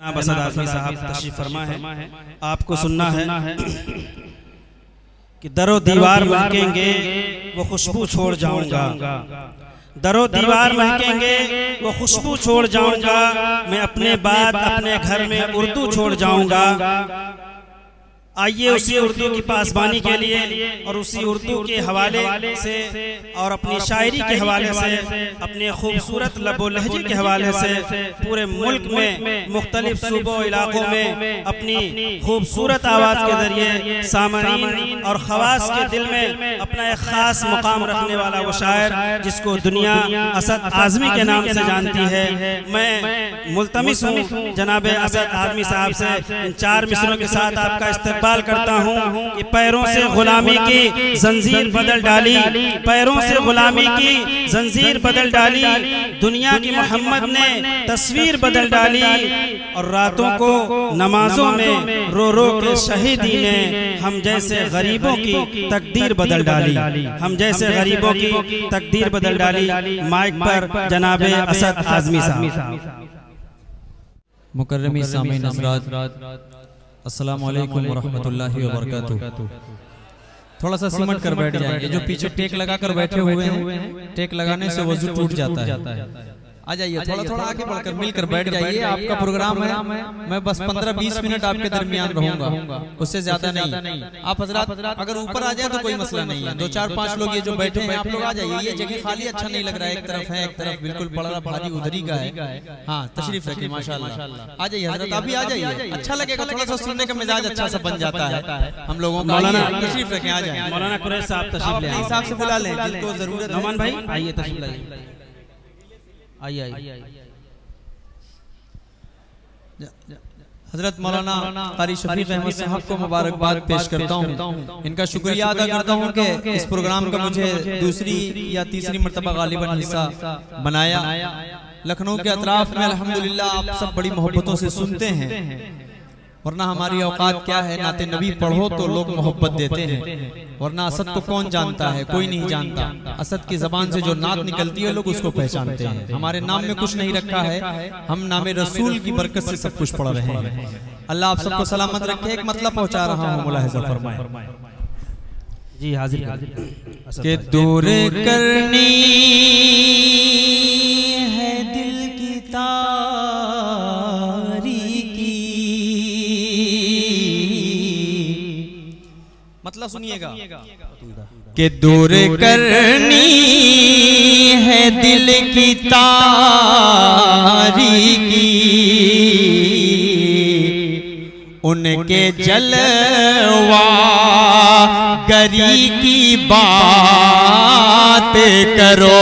असद आज़मी साहब तशरीफ फरमा है, आपको सुनना है कि दरो दीवार महकेंगे वो खुशबू छोड़ जाऊंगा, दरो दीवार महकेंगे वो खुशबू छोड़ जाऊंगा, मैं अपने बाद अपने घर में उर्दू छोड़ जाऊंगा। आइए उसी उर्दू की पासबानी के लिए और उसी उर्दू के हवाले से और अपनी शायरी के हवाले से, अपने खूबसूरत लबो लहजे के हवाले से पूरे मुल्क में मुख्तलिफ सूबों इलाकों में अपनी खूबसूरत आवाज़ के ज़रिए सामईन और ख़वास के दिल में अपना एक ख़ास मुकाम रखने वाला वो शायर जिसको दुनिया असद आज़मी के नाम से जानती है। मैं मुल्तमिस हूँ जनाब असद आज़मी साहब से इन 4 मिसरों के साथ आपका इस्तेमाल करता हूँ कि पैरों से गुलामी की जंजीर बदल डाली, पैरों से गुलामी की जंजीर बदल डाली, दुनिया की मोहम्मद ने तस्वीर बदल डाली और रातों को नमाजों में रो रो के शहीदी ने हम जैसे गरीबों की तकदीर बदल डाली, हम जैसे गरीबों की तकदीर बदल डाली। माइक पर जनाब असद आज़मी साहब। मुकर्रमी सामीन हज़रात, अस्सलामु अलैकुम वरहमतुल्लाहि वबरकातुहू। थोड़ा सा सिमट कर बैठ जाएंगे, जो पीछे टेक लगा कर बैठे हुए हैं, टेक लगाने से वजू टूट जाता है। आ जाइए, थोड़ा थोड़ा आगे बढ़कर मिलकर बैठ जाइए। आपका प्रोग्राम है, मैं बस 15-20 मिनट आपके दरमियान रहूंगा, उससे ज्यादा नहीं। आप हजरात अगर ऊपर आ जाए तो कोई मसला नहीं है, 2-4-5 लोग ये जो बैठे हैं आप लोग आ जाइए। ये जगह खाली अच्छा नहीं लग रहा है, एक तरफ है, एक तरफ बिल्कुल बड़ा भारी उधरी का है। हाँ, तशरीफ रखिए, माशाल्लाह। आ जाइए हजरत, आप भी आ जाइए, अच्छा लगेगा, थोड़ा सा सुनने का मिजाज अच्छा सा बन जाता है हम लोगों का। तशरीफ रखें, आ जाए। मौलाना कुरैश साहब तशरीफ अपने हिसाब से बुला लें जिनको जरूरत है। नौमान भाई आइए, तशरीफ लाइए, आइए। हजरत मौलाना कारी शफीक अहमद साहब को मुबारकबाद पेश करता हूँ। इनका शुक्रिया अदा करता हूँ कि इस प्रोग्राम का मुझे दूसरी या तीसरी मरतबा गालिबन हिस्सा बनाया। लखनऊ के अतराफ में अल्हम्दुलिल्लाह आप सब बड़ी मोहब्बतों से सुनते हैं, वरना हमारी औकात क्या है, नाते नबी पढ़ो तो लोग मोहब्बत देते हैं, वरना असद को कौन जानता है, कोई नहीं जानता। असद की जबान से जो नात निकलती है लोग उसको पहचानते हैं। हमारे नाम में कुछ नहीं रखा है, हम नामे रसूल की बरकत से सब कुछ पढ़ रहे हैं। अल्लाह आप सबको सलामत रखे। एक मतलब पहुंचा रहा हूँ, मुलाहिजा फरमाए जी। हाजिर के दूर करनी है दिल की मतलब सुनिएगा कि दूर करनी है दिल की तारीकी, उनके जलवा गरी की बात करो,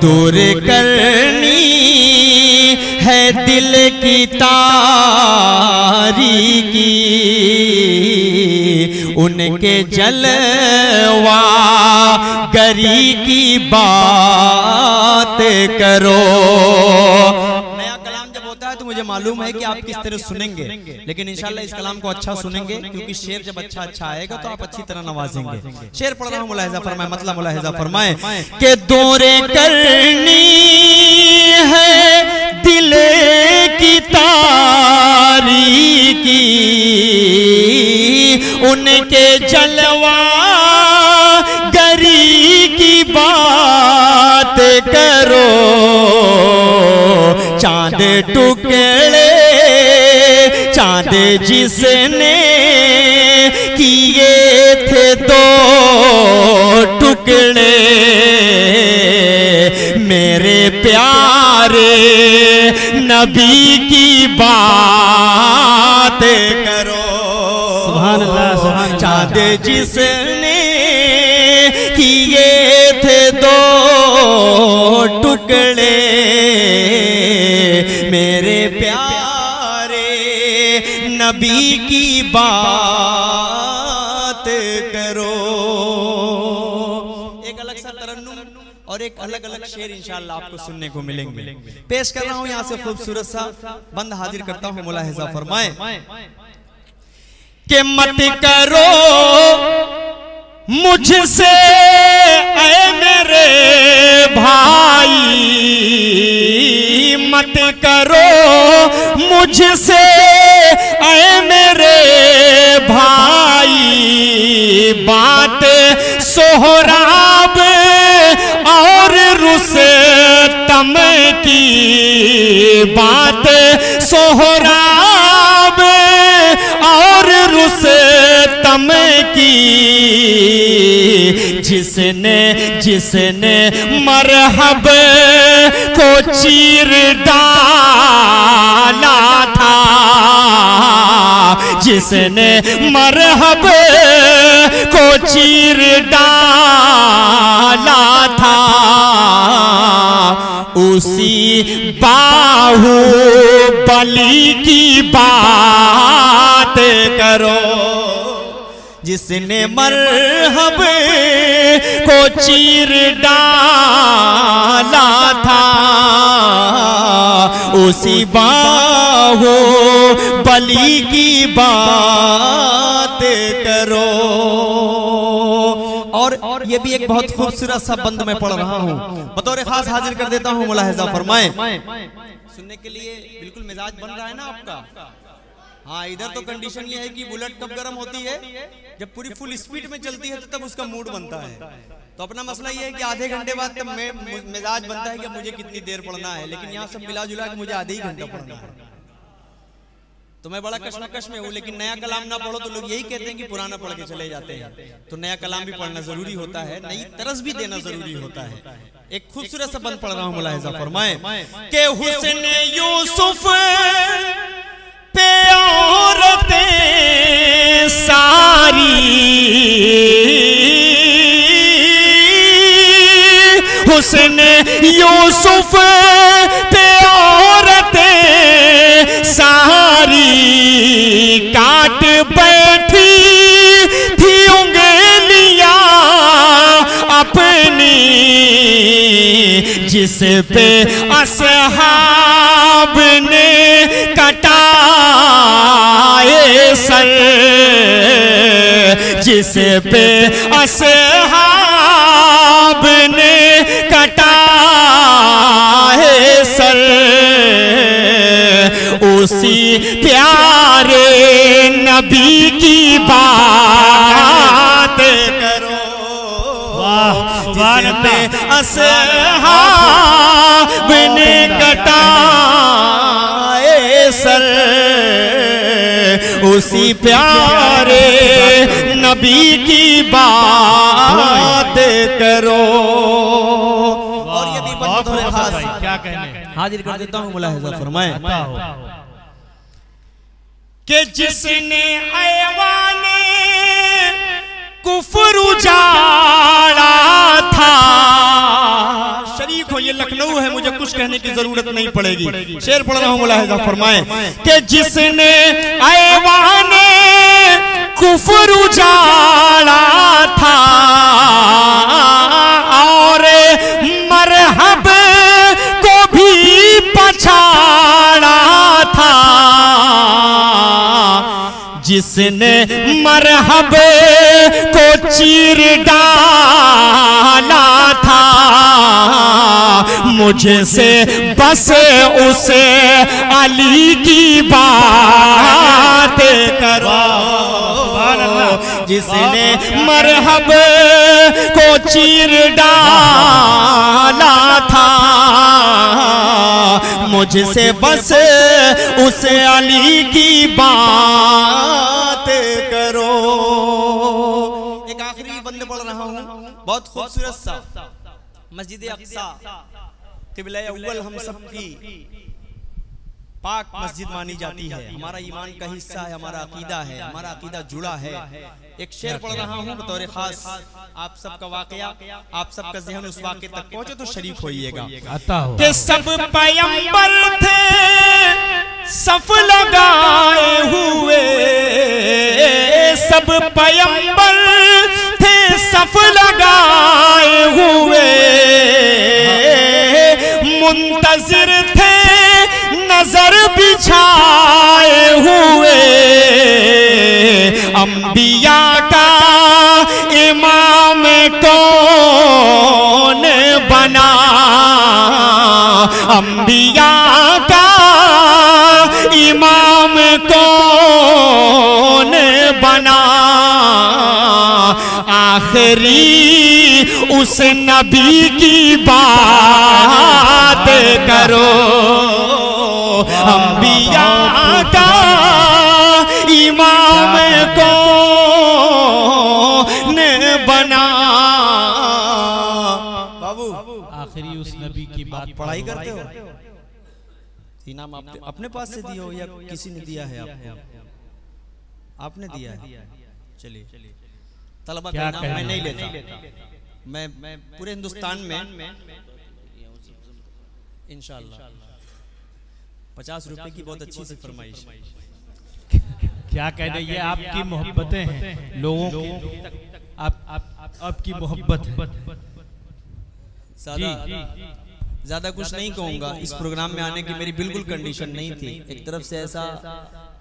दूर करनी है दिल की तारीकी, उनके जलवा गरी की बात करो। नया कलाम जब होता है तो मुझे मालूम है कि आप किस तरह सुनेंगे, लेकिन इंशाल्लाह इस कलाम को अच्छा सुनेंगे, क्योंकि शेर जब अच्छा आएगा तो आप अच्छी तरह नवाजेंगे। शेर पढ़ रहा हूँ, मुलाहिजा फरमाए, मतलब मुलाहिजा फरमाए कि दौरे करनी है दिल की तारीकी, उनके जलवा गरी की बात करो, चांद टुकड़े चांद जिसने किए थे 2 टुकड़े, मेरे प्यारे नबी की बात करो। सुभान अल्लाह, सुभान अल्लाह। चांद जिसने किए थे 2 टुकड़े, मेरे प्यारे नबी की बात करो। एक अलग सा तरन्नुम और एक अलग अलग शेर इंशाअल्लाह आपको सुनने को मिलेंगे। पेश कर रहा हूँ यहाँ से खूबसूरत सा बंद हाजिर करता हूँ, मुलाहिजा फरमाए कि मत करो मुझसे ऐ मेरे भाई मत करो मुझसे ऐ मेरे भाई, बात सोहराब और रुस्तम की, बात सोहराब और रुस्तम की, जिसने मरहब को चीर डाला था, जिसने मरहब को चीर डाला था, उसी बाहुबली की बात करो, जिसने मरहब को चीर डाला था, उसी बाहुबली की बात करो। और ये भी एक बहुत खूबसूरत सा बंद मैं पढ़ रहा हूँ, बतौर खास हाजिर कर देता हूँ, मुलाहिजा फरमाएं। सुनने के लिए बिल्कुल मिजाज बन रहा है ना आपका? हाँ, इधर तो कंडीशन ये है कि बुलेट कब गर्म होती है, जब पूरी फुल स्पीड में चलती है तो तब उसका मूड बनता है। तो अपना मसला ये है कि आधे घंटे बाद तब मिजाज बनता है कि मुझे कितनी देर पढ़ना है, लेकिन यहाँ सब मिला जुला के मुझे आधे ही घंटा पढ़ना है। तो मैं बड़ा कश्मकश में हूँ, लेकिन नया कलाम ना पढ़ो तो लोग यही कहते हैं कि पुराना पढ़ के चले जाते हैं। तो नया कलाम भी पढ़ना जरूरी होता है, नई तरस भी देना जरूरी होता है। एक खूबसूरत सा बंद पढ़ रहा हूँ, मुलाहिजा फरमाएं कि हुस्न यूसुफ पे औरतें सारी, हुस्न यूसुफ पे औरतें सारी काट बैठी थी उंगलियां अपनी, जिस पे असहाब ने कटाए सर, जिस पे असहाब ने कटाए सर, उसी प्यारे नबी की बात करो, जिस पे असहाब ने कटाए सर, उसी प्यारे नबी की बात करो। और ये भी क्या कहने हाजिर कर देता हूँ, मुलाहिजा फरमाएं कि जिसने ऐवाने कुफ्र उजाड़ा था, शरीक हो, ये लखनऊ है, मुझे कुछ कहने की जरूरत नहीं पड़ेगी, शेर पढ़ रहा हूँ, मुलाहिजा फरमाएं कि जिसने ऐवाने कुफ्र उजाड़ा था और मरहब को भी पछाड़ा था, जिसने मरहब को चीर डाला था, मुझसे बस उसे अली की बात करो, जिसने मरहब को चीर डाला था, मुझसे बस उस अली की बात करो। एक आखिरी बंद पढ़ रहा हूँ, बहुत खूबसूरत सा, मस्जिद अक्सा क़िबला अव्वल हम सब की पाक मस्जिद मानी जाती है, हमारा ईमान का हिस्सा है, हमारा अकीदा है, हमारा अकीदा जुड़ा है। एक शेर पढ़ रहा हूँ बतौर खास, आप सबका वाकया, आप सबका ज़हन उस वाक़े तक पहुँचे तो शरीक होइएगा। कि सब पैगंबर थे सफ लगाए हुए, सब पैगंबर थे सफ लगाए हुए, मुंतज़िर थे नजर बिछाए हुए, अंबिया का इमाम कौन बना, अंबिया का इमाम कौन बना, आखिरी उस नबी की बात करो। अंबिया का इमाम कौन बना। बाबू आखिरी उस नबी की बात पढ़ाई करते हो? इनाम आप अपने पास से दिया हो या किसी ने दिया है आपको? आपने दिया है। चलिए, तलबा का इनाम मैं नहीं लेता। मैं पूरे हिंदुस्तान में इंशाअल्लाह 50 रुपए की बहुत अच्छी सी फरमाइश। क्या कहने, ये आपकी मोहब्बतें हैं लोगों की, आपकी मोहब्बत है। ज्यादा कुछ नहीं कहूंगा। इस प्रोग्राम में आने की मेरी बिल्कुल कंडीशन नहीं थी। एक तरफ से ऐसा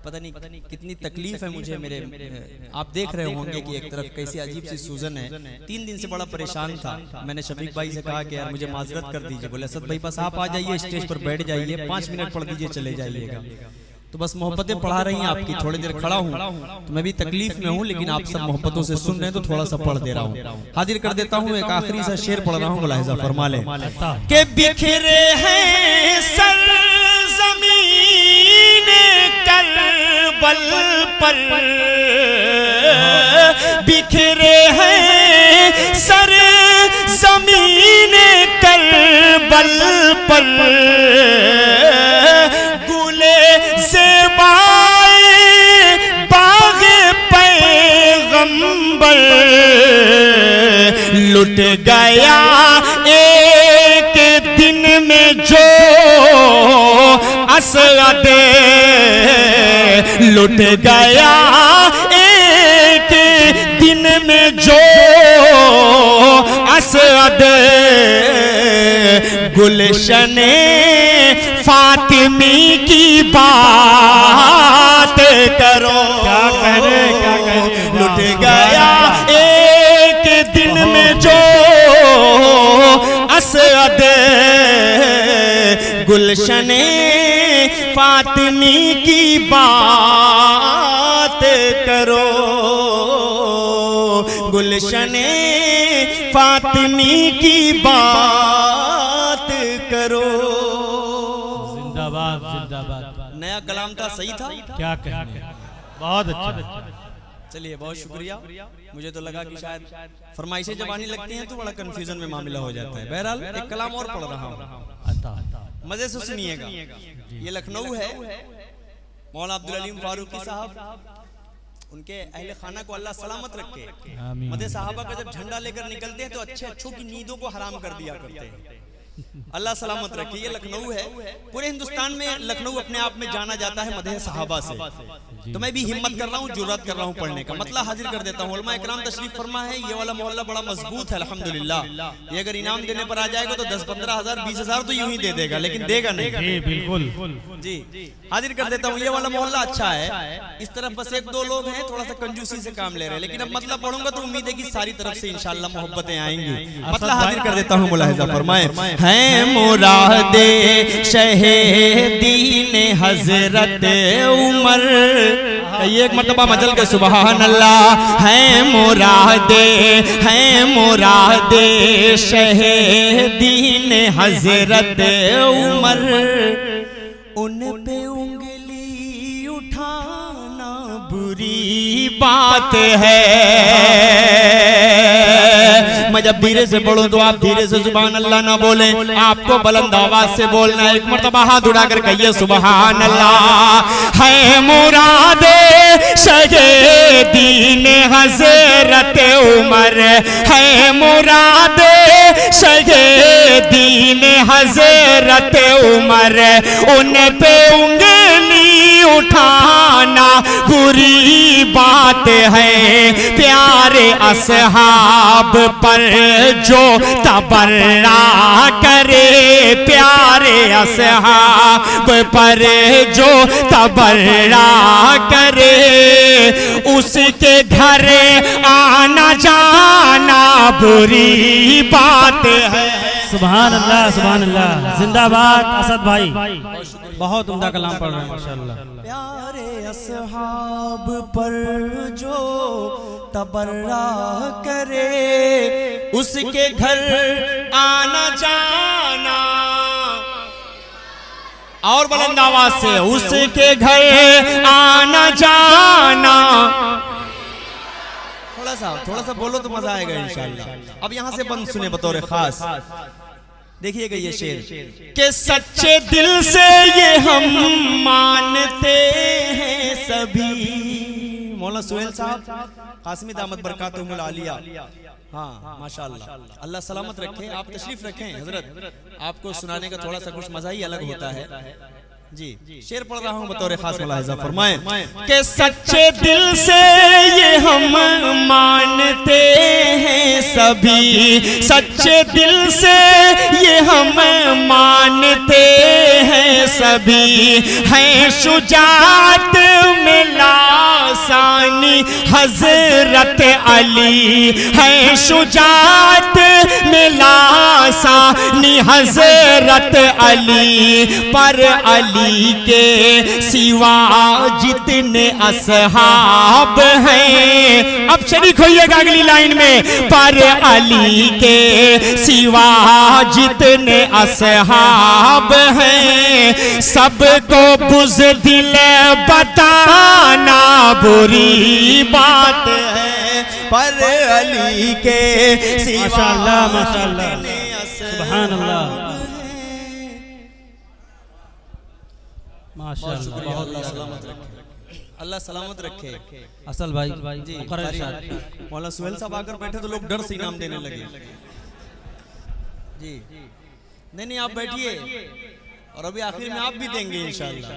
पता नहीं कितनी तकलीफ है मुझे। मेरे आप देख रहे होंगे कि एक तरफ कैसी अजीब सी सूजन है। 3 दिन से बड़ा परेशान था। मैंने शफीक भाई से कहा कि यार मुझे माजरत कर दीजिए। बोले असद भाई बस आप आ जाइए, स्टेज पर बैठ जाइए, 5 मिनट पढ़ दीजिए, चले जाइएगा। तो बस मोहब्बतें पढ़ा रही हैं आपकी। थोड़ी देर खड़ा हूँ तो मैं भी तकलीफ में हूँ, लेकिन आप सब मोहब्बतों से सुन रहे हैं तो थोड़ा सा पढ़ दे रहा हूँ। हाजिर कर देता हूँ, एक आखिरी सा शेर पढ़ रहा हूँ, मुलाहिजा फरमा लें कि बिखरे हैं सरज़मीन करबल पर, बिखरे हैं सरज़मीन करबल पर, लुट गया एक दिन में जो असद, लुट गया एक दिन में जो असद, गुलशने फातिमी की बात करो। क्या करे, क्या करे, लुट गया एक दिन में जो असद, गुलशने फातिमी की बात करो, गुलशने फातिमी की बात करो। जिंदाबाद, जिंदाबाद। नया कलाम था, सही था, क्या कहने, बहुत अच्छा। चलिए, बहुत शुक्रिया। मुझे तो लगा कि शायद फरमाइशें जब आने लगती हैं तो बड़ा कंफ्यूजन में मामला हो जाता है। बहरहाल एक कलाम और पढ़ रहा हूँ, मजे से सुनिएगा। ये लखनऊ है, मौलाना अब्दुल अलीम फारूकी साहब, उनके अहले खाना को अल्लाह सलामत रखे। मदे साहबा का जब झंडा लेकर निकलते हैं तो अच्छे अच्छों की नींदों को हराम कर दिया करते हैं। अल्लाह सलामत रखे। ये लखनऊ है, पूरे हिंदुस्तान में लखनऊ अपने आप में जाना जाता है मदह सहाबा से। तो मैं भी हिम्मत कर रहा हूँ, जुर्रत कर रहा हूँ पढ़ने का। मतलब हाजिर कर देता हूँ। उलमा इकराम तशरीफ फरमा है। ये वाला मोहल्ला बड़ा मजबूत है अल्हम्दुलिल्लाह। ये अगर इनाम देने पर आ जाएगा तो 10-15 हज़ार 20 हज़ार तो यूं ही दे देगा, लेकिन देगा नहीं। बिल्कुल जी, हाजिर कर देता हूँ। ये वाला मोहल्ला अच्छा है। इस तरफ बस 1-2 लोग हैं, थोड़ा सा कंजूसी से काम ले रहे हैं, लेकिन अब मतलब पढ़ूंगा तो उम्मीद है कि सारी तरफ से इंशाअल्लाह मोहब्बतें आएंगी। मतलब हाजिर कर देता हूँ, मुलाहिजा फरमाए। हैं मुरादे शहीदीन हजरत उमर, ये एक मर्तबा मजल के सुबहान अल्लाह। हैं मुरादे शहीदीन हजरत उमर, उन पे उंगली उठाना बुरी बात है। मैं जब धीरे से पढ़ूं तो आप धीरे से सुभान अल्लाह ना बोलें, आपको बुलंद आवाज से बोलना है। एक मर्तबा हाथ उठाकर कहिए सुभान अल्लाह। है मुरादे शहीदीन हजरत उमर, है मुरादे शहीदीन हजरत उमर, उन पे उंगली उठाना बुरी बात है। प्यारे असहाब पर जो तबर्रा करे, प्यारे असहाब पर जो तबर्रा करे, उसके घर आना जाना बुरी बात है। सुभान अल्लाह जिंदाबाद असद भाई, बहुत उम्दा कलाम पढ़ रहे हैं माशाअल्लाह। प्यारे असहाब पर जो तबर्रा करे उसके घर आना जाना, और बुलंद आवाज से उसके घर आना जाना। थोड़ा सा बोलो तो मजा आएगा इंशाअल्लाह। अब यहाँ से बंद सुने बतौर खास, देखिएगा ये शेर के सच्चे दिल से ये हम मानते हैं सभी। मौलाना सुहेल साहब कासिमी दामत बरकातुहुल आलिया, हाँ माशाअल्लाह, अल्लाह सलामत रखे। आप तशरीफ रखें हजरत, आपको सुनाने का थोड़ा सा कुछ मजा ही अलग होता है जी। शेर पढ़ रहा हूँ बतौर खास, मुलाहिजा फरमाएं के सच्चे दिल से ये हम मानते हैं सभी, सच्चे दिल से ये हम मानते हैं सभी, हैं शुजाअत में लासानी हजरत अली, हैं शुजाअत में लासानी हजरत अली, पर अली के सिवा जितने असहाब हैं, अब शरीक होइएगा अगली लाइन में, पर अली के सिवा जितने असहाब हैं, सबको बुज़दिल बताना बुरी बात है, पर अली के सिवा माशाअल्लाह सुभान अल्लाह माशाअल्लाह, बहुत अल्लाह सलामत रखे। असल भाई जी मौलाना सुहेल साहब आकर बैठे तो लोग डर से इनाम देने लगे जी। नहीं आप बैठिए, और अभी आखिर में आप भी देंगे इंशाअल्लाह।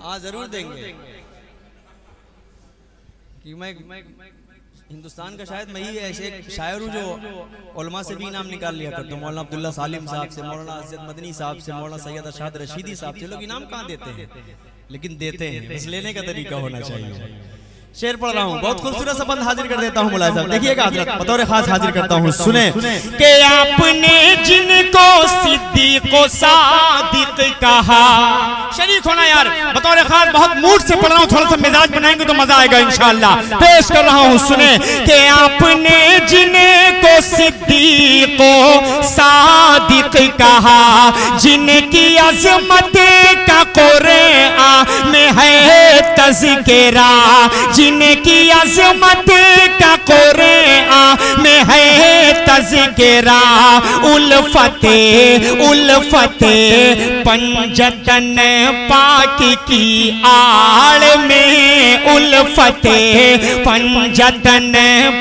हाँ जरूर देंगे, कि मैं हिंदुस्तान का शायद मैं ही ऐसे शायर हूँ जो उलमा से भी इनाम निकाल लिया करता हूँ। मौलाना अब्दुल्ला सालिम साहब से, मौलाना अज़द मदनी साहब से, मौलाना सैयद अरशद रशीदी साहब से, लोग इनाम कहाँ देते हैं, लेकिन देते हैं, बस लेने का तरीका होना चाहिए। शेर पढ़ रहा हूँ, बहुत खूबसूरत सा बंद हाजिर कर देता हूँ मुलाहिजा, देखिएगा हजरत, बतौर खास हाजिर करता हूँ, सुने कि आपने जिनको सिद्दीक़ व सादिक़ कहा, शरीक होना यार, बतौर खास बहुत मूड से पढ़ रहा हूँ, थोड़ा सा मिजाज बनाएंगे तो मजा आएगा इंशाअल्लाह। पेश कर रहा हूँ, सुने कि आपने जिनको सिद्दीक़ व सादिक़ कहा, जिनकी अज़मत का कुरान में है तज़किरा, जिनकी अज़मत का कुरान में है तज़किरा, उल्फते उल्फते पंजतन पाक की आड़ में, उल्फते पंजतन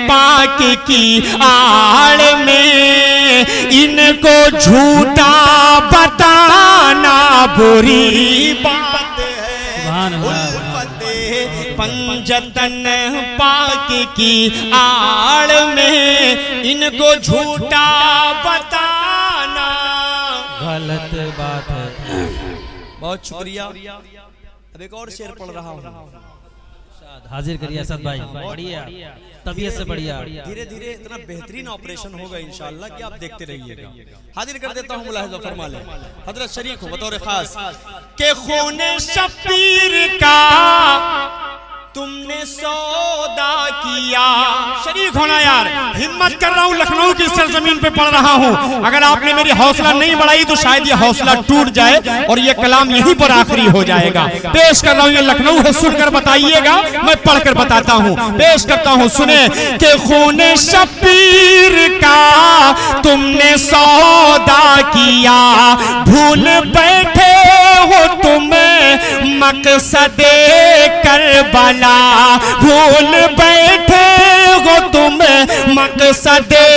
पाक की आड़ में, इनको झूठा बताना बुरी बात है, पंजतन पाक की आड़ में, इनको झूठा बताना गलत बात है। बहुत शुक्रिया। अब एक और शेर पढ़ रहा हूँ, हाजिर करिए असद भाई, बढ़िया तबीयत से बढ़िया, धीरे धीरे इतना बेहतरीन ऑपरेशन होगा इंशाअल्लाह कि आप देखते रहिएगा। हाजिर कर देता हूँ, मुलाहिजा फरमा ले हजरत, शरीक हो बतौर खास के खूने शब्बीर का तुमने सौदा किया। शरीक होना यार, हिम्मत कर रहा हूँ, लखनऊ की सरजमीन पे पढ़ रहा हूँ, अगर आपने मेरी हौसला नहीं बढ़ाई तो शायद ये हौसला टूट जाए और ये कलाम यहीं पर आखिरी हो जाएगा। पेश कर रहा हूँ, ये लखनऊ है, सुनकर बताइएगा, मैं पढ़कर बताता हूँ। पेश करता हूँ, सुने के खूने शब्बीर का तुमने सौदा किया, भूल बैठे हो तुम मकसदे करबला, भूल बैठे हो तुम मकसदे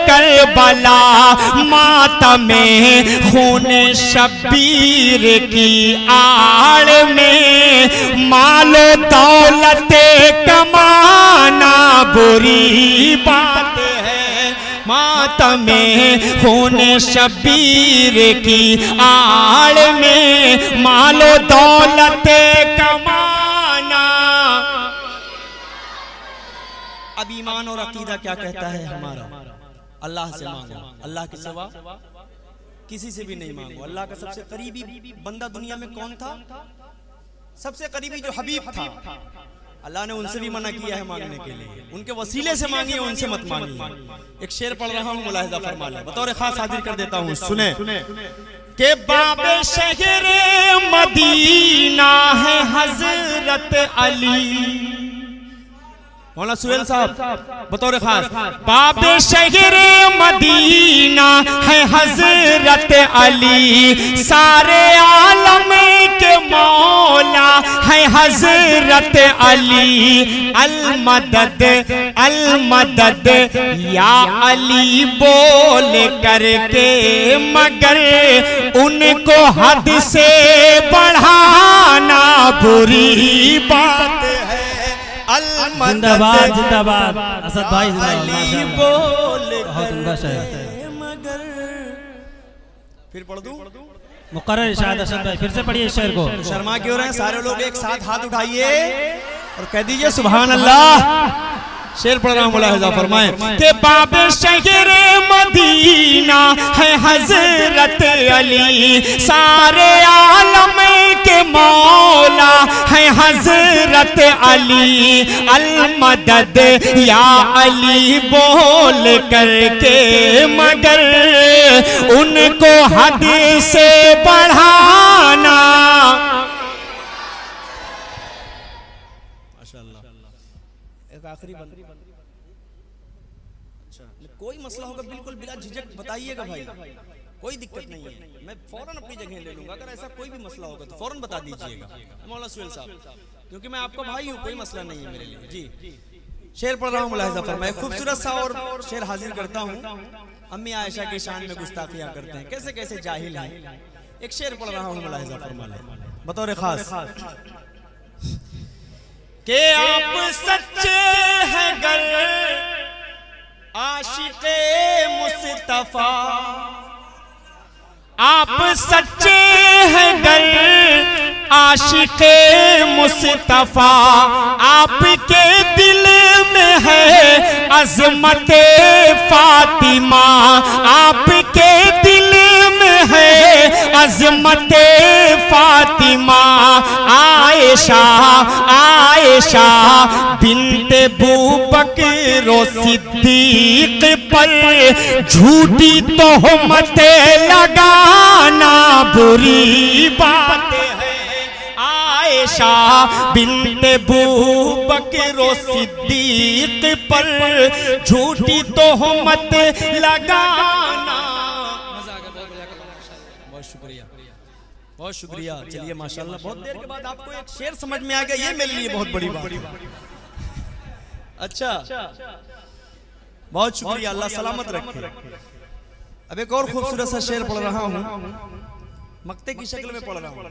करबला, मातमे खूने शब्बीर की आड़ में, मालो दौलते कमाना बुरी बात है, मातमे खूने शब्बीर की आड़ में, मालो दौलते कमाना। अब ईमान और अकीदा क्या कहता है हमारा? अल्लाह से मांगो, अल्लाह के सिवा किसी से भी नहीं मांगो। अल्लाह का सबसे करीबी बंदा दुनिया में कौन था? सबसे करीबी जो हबीब था, अल्लाह ने उनसे भी मना किया है मांगने के लिए। उनके वसीले से मांगिए, उनसे मत मांगिए। एक शेर पढ़ रहा हूँ, मुलाहिजा फरमा लें, बतौर खास हाजिर कर देता हूँ, सुने के बाबे शहर मदीना है हजरत अली। मौलाना सुहेल साहब बतौर खास, बाबे शहर मदीना है हजरत अली, सारे आलम के मौला है हजरत अली। अल मदद या अली बोल करके, मगर उनको हद से बढ़ाना बुरी बात है। जिंदाबाद जिंदाबाद असद भाई, अली बोल मगर। फिर पढ़ दूं? मुकर्रर इरशाद असद भाई, फिर से पढ़िए शेर को। शर्मा क्यों रहे हैं? सारे लोग एक साथ हाथ उठाइए और कह दीजिए सुभान अल्लाह। शेर पढ़ रहा हूं, मुलाहिजा फरमाएं कि बाबे शहर मदीना है हजरत अली, सारे आलम के मौला है हजरत अली। अल मदद या अली बोल करके, मगर उनको हद से बढ़ाना। एक आखिरी बंद। अच्छा, कोई मसला होगा बिल्कुल बिला झिझक बताइएगा भाई, कोई दिक्कत नहीं है, मैं फौरन अपनी जगह ले लूंगा। अगर ऐसा कोई भी मसला होगा तो फौरन बता दीजिएगा मौलाना सुहेल साहब, क्योंकि मैं आपका भाई हूँ, कोई मसला नहीं है मेरे लिए। जी शेर पढ़ रहा हूँ, मुलाहिजा फरमाएं। खूबसूरत सा और शेर हाजिर करता हूँ। अम्मी आयशा की शान में गुस्ताखियां करते हैं, कैसे कैसे जाहिल हैं। एक शेर पढ़ रहा हूँ, मुलाहिजा फरमाएं बतौर खास के आप सच्चे हैं गर आशिक़े मुस्तफा, आप सच्चे हैं गर आशिक़े मुस्तफा, आपके दिल में है अज़मते फातिमा, आपके दिल में है अज़मते फातिमा। आयशा आयशा बिन्ते बूबकर सिद्दीक पर झूठी तोहमतें लगाना बुरी बात है। आयशा बिन्ते बूबकर सिद्दीक पर झूठी तोहमत लगाना। बहुत शुक्रिया, बहुत शुक्रिया। चलिए माशाल्लाह, बहुत देर के बाद आपको एक शेर समझ में आ गया, ये मेरे लिए बहुत बड़ी बात है। अच्छा, बहुत शुक्रिया, अल्लाह सलामत रखे। अब एक और खूबसूरत सा शेर पढ़ रहा हूँ, मक्ते की शक्ल में पढ़ रहा हूँ,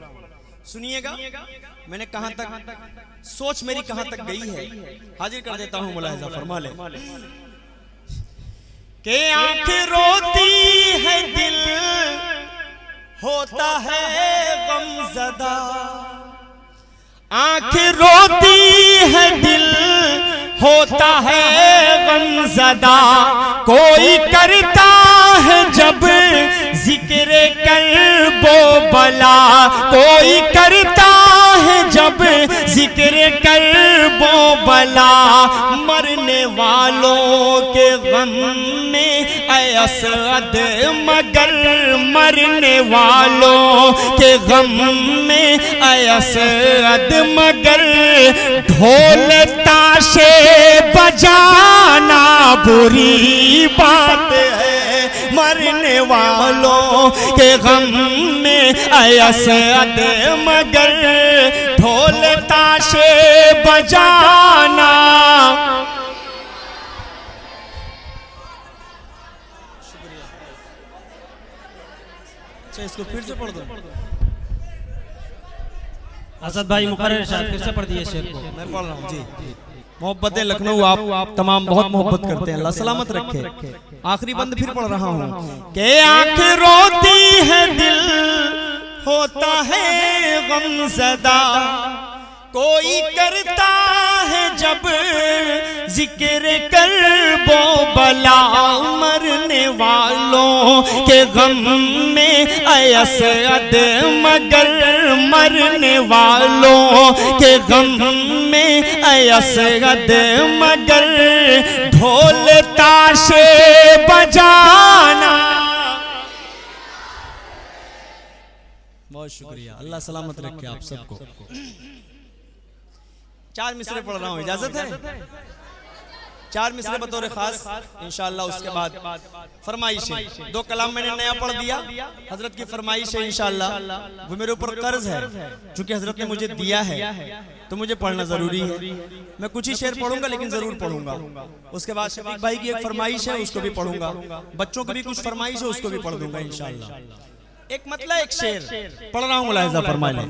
सुनिएगा। मैंने कहां तक सोच मेरी कहां तक गई है, हाजिर कर देता हूँ, मुलाहिजा फरमा ले। के आंख रोती है दिल होता है गमज़दा, आंख रोती है दिल होता है गमज़दा, कोई करता है जब जिक्र कर्बो बला, कोई करता है जब जिक्र कर्बो बला। मरने वालों के गम में ऐ असद, मगर मरने वालों के गम में ऐ असद, मगर ढोल ताशे बजाना बुरी बात है। मरने वालों के गम में ऐ असद, मगर ढोल ताशे बजाना। अच्छा, इसको फिर से पढ़ दो। असद भाई मुकर्रर इरशाद, फिर से पढ़ दिए शेर को। मैं पढ़ रहा हूँ जी। मोहब्बत लखनऊ आप तमाम बहुत मोहब्बत करते हैं, अल्लाह सलामत रखे। आखिरी बंद फिर पढ़ रहा हूँ कि आंख रोती है दिल होता है गमज़दा, कोई करता है जब जिक्र कर वो बला मरने वालों के गम में असद मगर मरने वालों के गम में असद मगर ढोल ताशे बजाना। बहुत शुक्रिया, अल्लाह सलामत रखे आप सबको। 4 मिसरे पढ़ रहा हूँ, इजाजत है? 4 मिसरे बतौर खास इंशाअल्लाह। उसके बाद फरमाइश है, 2 कलाम मैंने नया पढ़ दिया, हजरत की फरमाइश है इंशाअल्लाह। वो मेरे ऊपर कर्ज है, चूंकि हजरत ने मुझे दिया है तो मुझे पढ़ना जरूरी है। मैं कुछ ही शेर पढ़ूंगा लेकिन जरूर पढ़ूंगा। उसके बाद शफीक भाई की एक फरमाइश है, उसको भी पढ़ूंगा। बच्चों की भी कुछ फरमाइश है, उसको भी पढ़ दूंगा इंशाअल्लाह। एक मतलब एक शेर पढ़ रहा हूँ, मुलाहिजा फरमा लें।